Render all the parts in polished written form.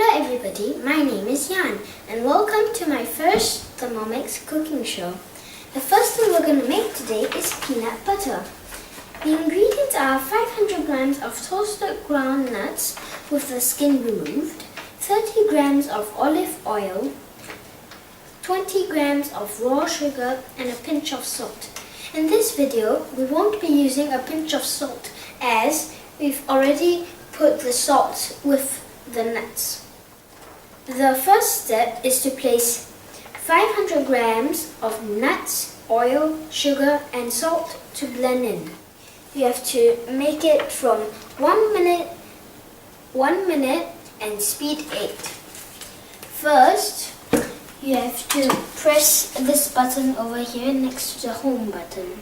Hello everybody, my name is Yann and welcome to my first Thermomix cooking show. The first thing we're going to make today is peanut butter. The ingredients are 500 grams of toasted ground nuts with the skin removed, 30 grams of olive oil, 20 grams of raw sugar and a pinch of salt. In this video, we won't be using a pinch of salt as we've already put the salt with the nuts. The first step is to place 500 grams of nuts, oil, sugar and salt to blend in. You have to make it from 1 minute and speed 8. First, you have to press this button over here next to the home button.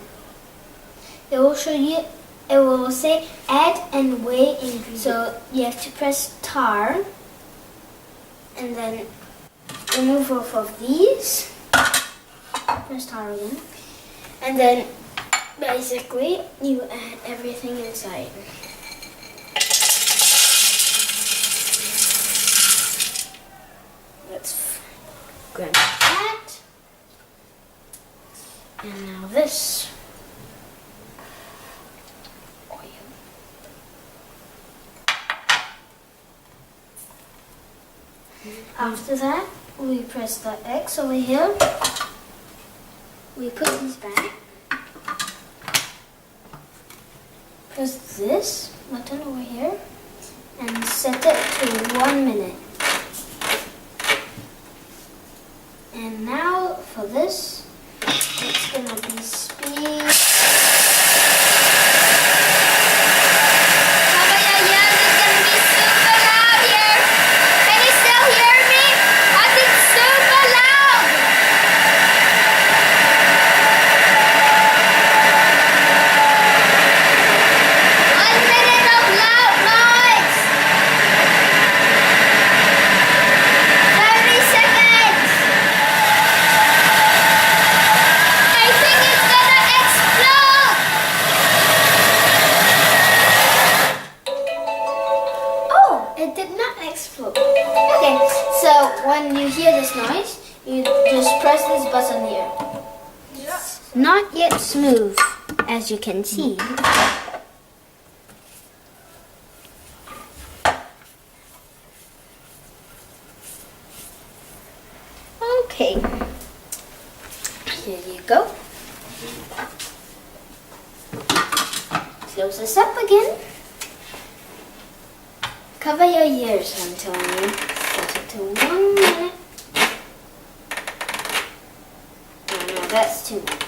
It will show you, it will say add and weigh ingredients. So you have to press tar and then remove both of these. Press tar again. And then basically you add everything inside. Let's grab that. And now this. After that, we press the X over here. We put these back. Press this button over here and set it to 1 minute. And now for this, it's gonna be speed. It did not explode. Okay, so when you hear this noise, you just press this button here. Yeah. Not yet smooth, as you can see. Okay, here you go. Close this up again. Cover your ears, I'm telling you. Set it to 1 minute. Oh no, that's too much.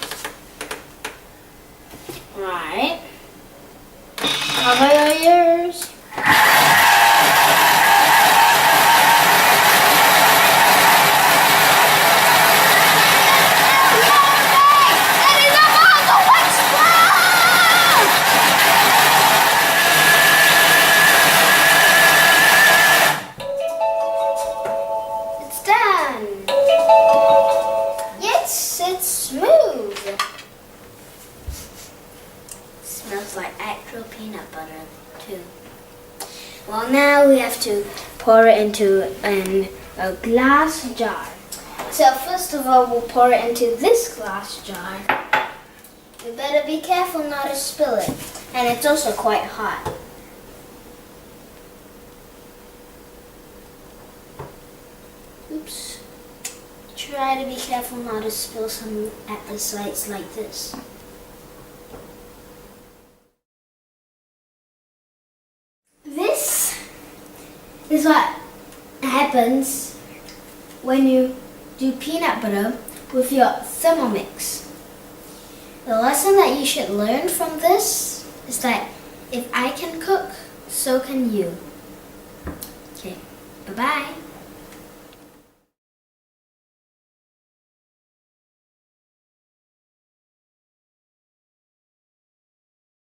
Right. Cover your ears. It's smooth. Smells like actual peanut butter too. Well, now we have to pour it into a glass jar. So first of all, we'll pour it into this glass jar. You better be careful not to spill it. And it's also quite hot. Oops. Try to be careful not to spill some at the sides like this. This is what happens when you do peanut butter with your Thermomix. The lesson that you should learn from this is that if I can cook, so can you. Okay, bye-bye.